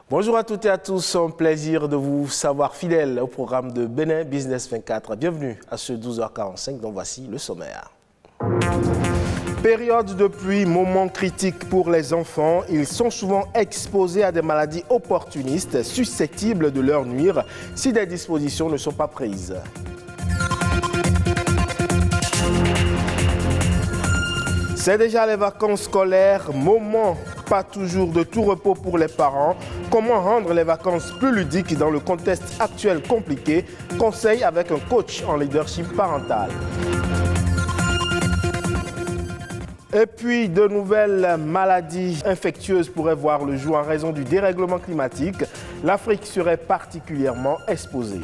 Bonjour à toutes et à tous, un plaisir de vous savoir fidèle au programme de Bénin Business 24. Bienvenue à ce 12h45 dont voici le sommaire. Période de pluie, moment critique pour les enfants. Ils sont souvent exposés à des maladies opportunistes susceptibles de leur nuire si des dispositions ne sont pas prises. C'est déjà les vacances scolaires, moment pas toujours de tout repos pour les parents. Comment rendre les vacances plus ludiques dans le contexte actuel compliqué? Conseil avec un coach en leadership parental. Et puis, de nouvelles maladies infectieuses pourraient voir le jour en raison du dérèglement climatique. L'Afrique serait particulièrement exposée.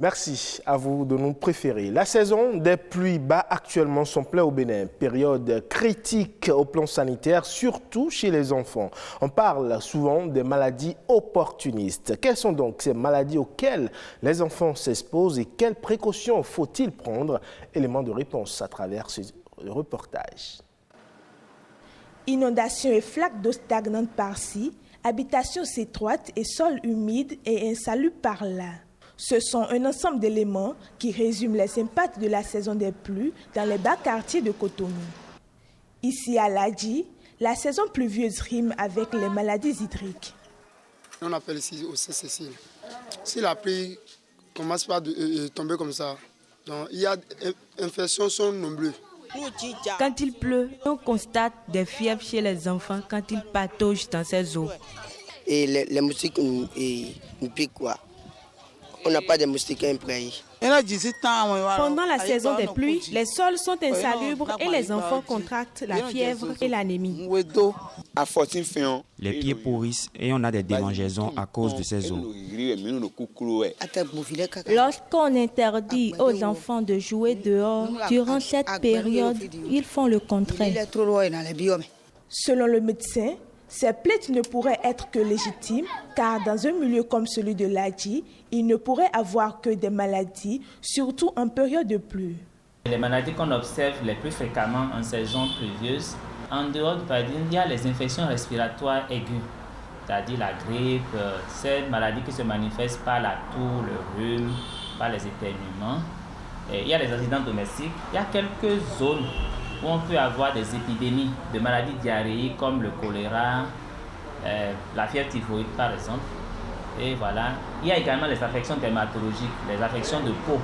Merci à vous de nous préférer. La saison des pluies bat actuellement son plein au Bénin. Période critique au plan sanitaire, surtout chez les enfants. On parle souvent des maladies opportunistes. Quelles sont donc ces maladies auxquelles les enfants s'exposent et quelles précautions faut-il prendre? Élément de réponse à travers ce reportage. Inondations et flaques d'eau stagnantes par-ci, habitations étroites et sols humides et insalubres par-là. Ce sont un ensemble d'éléments qui résument les impacts de la saison des pluies dans les bas quartiers de Cotonou. Ici à Ladji, la saison pluvieuse rime avec les maladies hydriques. On appelle ici aussi Cécile. Si la pluie commence par tomber comme ça, donc il y a des infections sont nombreuses. Quand il pleut, on constate des fièvres chez les enfants quand ils pataugent dans ces eaux. Et les moustiques nous piquent quoi. On n'a pas de moustiques imprégnés. Pendant la saison des pluies, les sols sont insalubres et les enfants contractent la fièvre et l'anémie. Les pieds pourrissent et on a des démangeaisons à cause de ces eaux. Lorsqu'on interdit aux enfants de jouer dehors, durant cette période, ils font le contraire. Selon le médecin, ces plaintes ne pourraient être que légitimes car dans un milieu comme celui de Ladji, il ne pourrait avoir que des maladies, surtout en période de pluie. Les maladies qu'on observe les plus fréquemment en saison pluvieuse, en dehors du paludisme, il y a les infections respiratoires aiguës, c'est-à-dire la grippe, ces maladies qui se manifestent par la toux, le rhume, par les éternuements. Et il y a les accidents domestiques, il y a quelques zones où on peut avoir des épidémies de maladies diarrhéiques comme le choléra, la fièvre typhoïde par exemple. Et voilà. Il y a également les affections dermatologiques, les affections de peau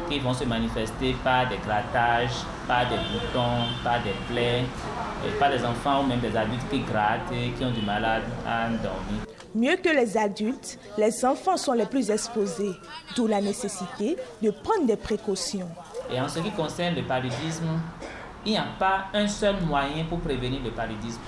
qui vont se manifester par des grattages, par des boutons, par des plaies, par des enfants ou même des adultes qui grattent et qui ont du mal à dormir. Mieux que les adultes, les enfants sont les plus exposés, d'où la nécessité de prendre des précautions. Et en ce qui concerne le paludisme, il n'y a pas un seul moyen pour prévenir le paludisme.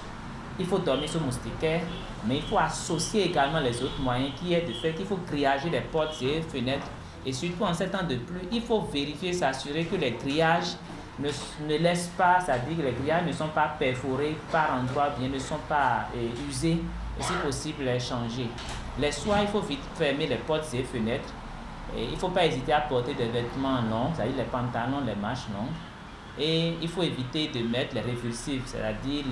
Il faut dormir sous moustiquaire, mais il faut associer également les autres moyens qui est de fait qu'il faut grillager les portes et les fenêtres. Et surtout en ces temps de pluie, il faut vérifier, s'assurer que les grillages ne laissent pas, c'est-à-dire que les grillages ne sont pas perforés par endroits, bien ne sont pas usés, et si possible les changer. Les soirs, il faut vite fermer les portes et les fenêtres. Et il ne faut pas hésiter à porter des vêtements longs, c'est-à-dire les pantalons, les manches longues. Et il faut éviter de mettre les révulsifs, c'est-à-dire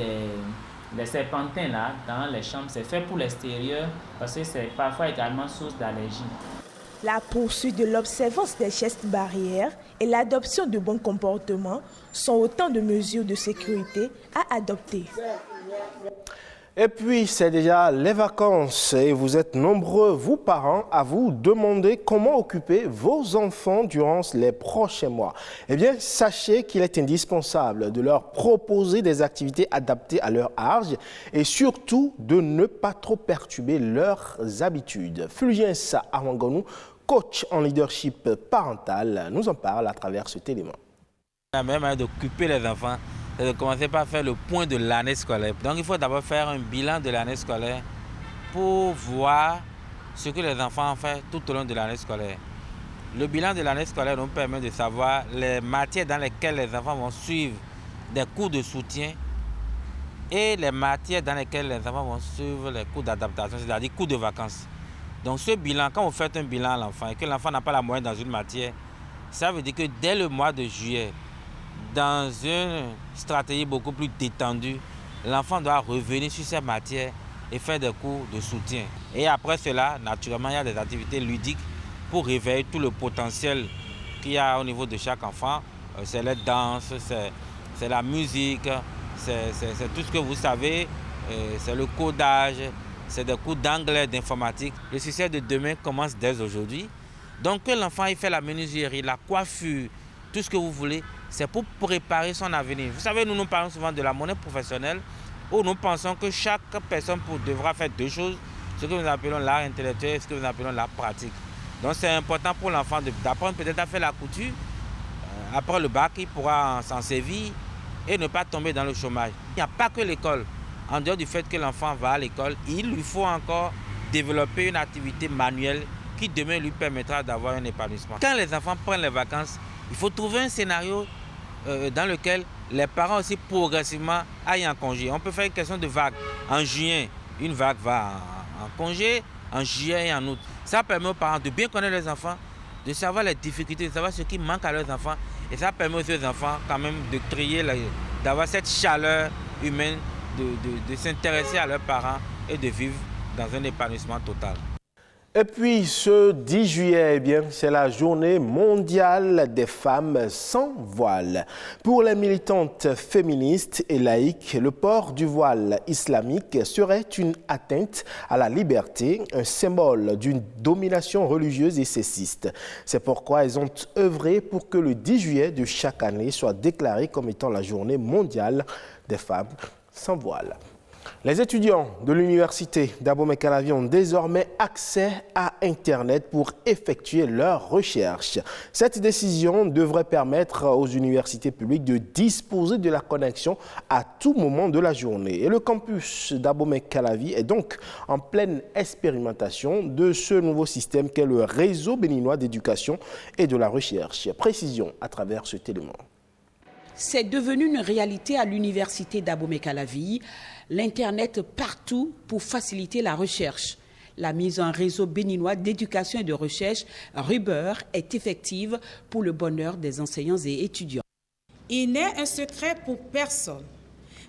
les serpentins là, dans les chambres. C'est fait pour l'extérieur parce que c'est parfois également source d'allergie. La poursuite de l'observance des gestes barrières et l'adoption de bons comportements sont autant de mesures de sécurité à adopter. Et puis, c'est déjà les vacances et vous êtes nombreux, vous parents, à vous demander comment occuper vos enfants durant les prochains mois. Eh bien, sachez qu'il est indispensable de leur proposer des activités adaptées à leur âge et surtout de ne pas trop perturber leurs habitudes. Fulgence Awangonou, coach en leadership parental, nous en parle à travers cet élément. La meilleure manière d'occuper les enfants, c'est de commencer par faire le point de l'année scolaire. Donc il faut d'abord faire un bilan de l'année scolaire pour voir ce que les enfants ont fait tout au long de l'année scolaire. Le bilan de l'année scolaire nous permet de savoir les matières dans lesquelles les enfants vont suivre des cours de soutien et les matières dans lesquelles les enfants vont suivre les cours d'adaptation, c'est-à-dire cours de vacances. Donc ce bilan, quand vous faites un bilan à l'enfant et que l'enfant n'a pas la moyenne dans une matière, ça veut dire que dès le mois de juillet, dans une stratégie beaucoup plus détendue, l'enfant doit revenir sur ces matières et faire des cours de soutien. Et après cela, naturellement, il y a des activités ludiques pour réveiller tout le potentiel qu'il y a au niveau de chaque enfant. C'est les danses, c'est la musique, c'est tout ce que vous savez, c'est le codage, c'est des cours d'anglais, d'informatique. Le succès de demain commence dès aujourd'hui. Donc que l'enfant il fait la menuiserie, la coiffure, tout ce que vous voulez, c'est pour préparer son avenir. Vous savez, nous parlons souvent de la monnaie professionnelle, où nous pensons que chaque personne devra faire deux choses, ce que nous appelons l'art intellectuel et ce que nous appelons l'art pratique. Donc c'est important pour l'enfant d'apprendre peut-être à faire la couture. Après le bac, il pourra s'en servir et ne pas tomber dans le chômage. Il n'y a pas que l'école. En dehors du fait que l'enfant va à l'école, il lui faut encore développer une activité manuelle qui demain lui permettra d'avoir un épanouissement. Quand les enfants prennent les vacances, il faut trouver un scénario dans lequel les parents aussi progressivement aillent en congé. On peut faire une question de vague. En juin, une vague va en congé, en juillet et en août. Ça permet aux parents de bien connaître les enfants, de savoir les difficultés, de savoir ce qui manque à leurs enfants. Et ça permet aussi aux enfants quand même de trier, d'avoir cette chaleur humaine, de s'intéresser à leurs parents et de vivre dans un épanouissement total. Et puis ce 10 juillet, eh bien, c'est la journée mondiale des femmes sans voile. Pour les militantes féministes et laïques, le port du voile islamique serait une atteinte à la liberté, un symbole d'une domination religieuse et sexiste. C'est pourquoi elles ont œuvré pour que le 10 juillet de chaque année soit déclaré comme étant la journée mondiale des femmes sans voile. Les étudiants de l'université d'Abomey-Calavi ont désormais accès à Internet pour effectuer leurs recherches. Cette décision devrait permettre aux universités publiques de disposer de la connexion à tout moment de la journée. Et le campus d'Abomey-Calavi est donc en pleine expérimentation de ce nouveau système qu'est le réseau béninois d'éducation et de la recherche. Précision à travers cet élément. C'est devenu une réalité à l'université d'Abomey-Calavi. L'Internet partout pour faciliter la recherche. La mise en réseau béninois d'éducation et de recherche, RUBER, est effective pour le bonheur des enseignants et étudiants. Il n'est un secret pour personne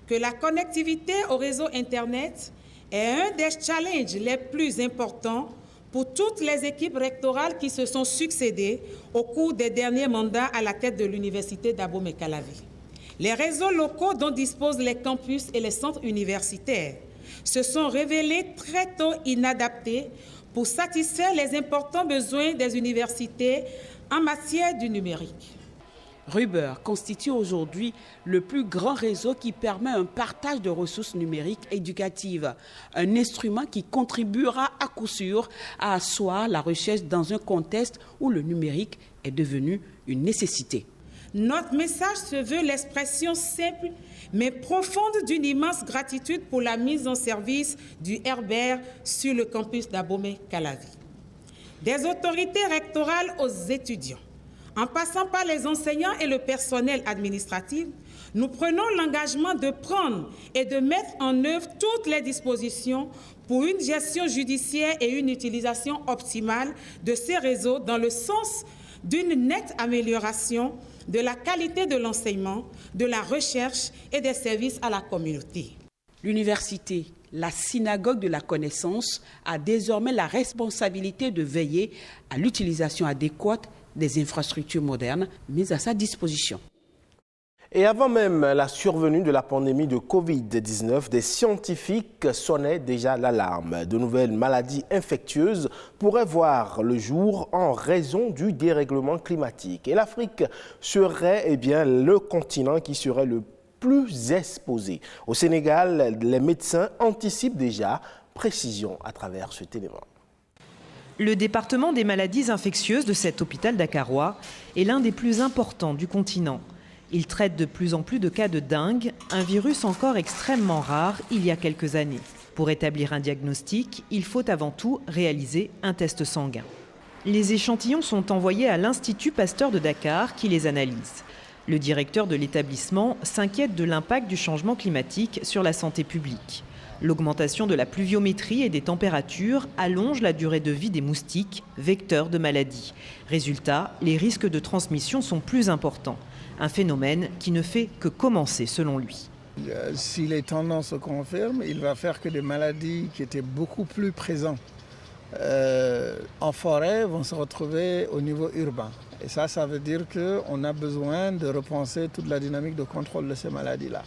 que la connectivité au réseau Internet est un des challenges les plus importants pour toutes les équipes rectorales qui se sont succédées au cours des derniers mandats à la tête de l'université d'Abomey-Calavi. Les réseaux locaux dont disposent les campus et les centres universitaires se sont révélés très tôt inadaptés pour satisfaire les importants besoins des universités en matière du numérique. RUBER constitue aujourd'hui le plus grand réseau qui permet un partage de ressources numériques éducatives, un instrument qui contribuera à coup sûr à asseoir la recherche dans un contexte où le numérique est devenu une nécessité. Notre message se veut l'expression simple mais profonde d'une immense gratitude pour la mise en service du RUBER sur le campus d'Abomey-Calavi. Des autorités rectorales aux étudiants, en passant par les enseignants et le personnel administratif, nous prenons l'engagement de prendre et de mettre en œuvre toutes les dispositions pour une gestion judiciaire et une utilisation optimale de ces réseaux dans le sens d'une nette amélioration de la qualité de l'enseignement, de la recherche et des services à la communauté. L'université, la synagogue de la connaissance, a désormais la responsabilité de veiller à l'utilisation adéquate des infrastructures modernes mises à sa disposition. Et avant même la survenue de la pandémie de Covid-19, des scientifiques sonnaient déjà l'alarme. De nouvelles maladies infectieuses pourraient voir le jour en raison du dérèglement climatique. Et l'Afrique serait le continent qui serait le plus exposé. Au Sénégal, les médecins anticipent déjà. Précision à travers cet élément. Le département des maladies infectieuses de cet hôpital dakarois est l'un des plus importants du continent. Il traite de plus en plus de cas de dengue, un virus encore extrêmement rare il y a quelques années. Pour établir un diagnostic, il faut avant tout réaliser un test sanguin. Les échantillons sont envoyés à l'Institut Pasteur de Dakar qui les analyse. Le directeur de l'établissement s'inquiète de l'impact du changement climatique sur la santé publique. L'augmentation de la pluviométrie et des températures allonge la durée de vie des moustiques, vecteurs de maladies. Résultat, les risques de transmission sont plus importants. Un phénomène qui ne fait que commencer selon lui. Si les tendances se confirment, il va faire que des maladies qui étaient beaucoup plus présentes en forêt vont se retrouver au niveau urbain. Et ça veut dire qu'on a besoin de repenser toute la dynamique de contrôle de ces maladies-là.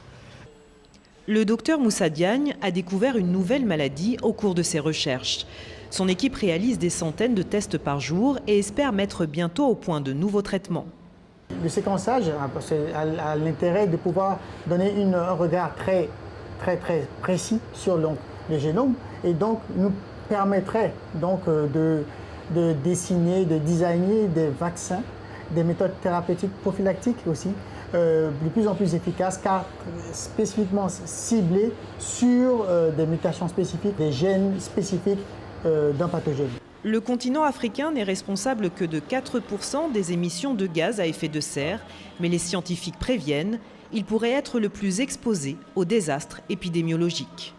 Le docteur Moussa Diagne a découvert une nouvelle maladie au cours de ses recherches. Son équipe réalise des centaines de tests par jour et espère mettre bientôt au point de nouveaux traitements. Le séquençage a l'intérêt de pouvoir donner un regard très précis sur le génome et donc nous permettrait donc de dessiner, de designer des vaccins, des méthodes thérapeutiques prophylactiques aussi, de plus en plus efficaces car spécifiquement ciblées sur des mutations spécifiques, des gènes spécifiques d'un pathogène. Le continent africain n'est responsable que de 4% des émissions de gaz à effet de serre, mais les scientifiques préviennent, il pourrait être le plus exposé aux désastres épidémiologiques.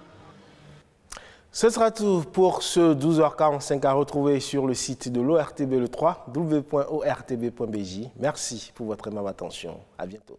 Ce sera tout pour ce 12h45 à retrouver sur le site de l'ORTB le 3, w.ortb.bj. Merci pour votre aimable attention. À bientôt.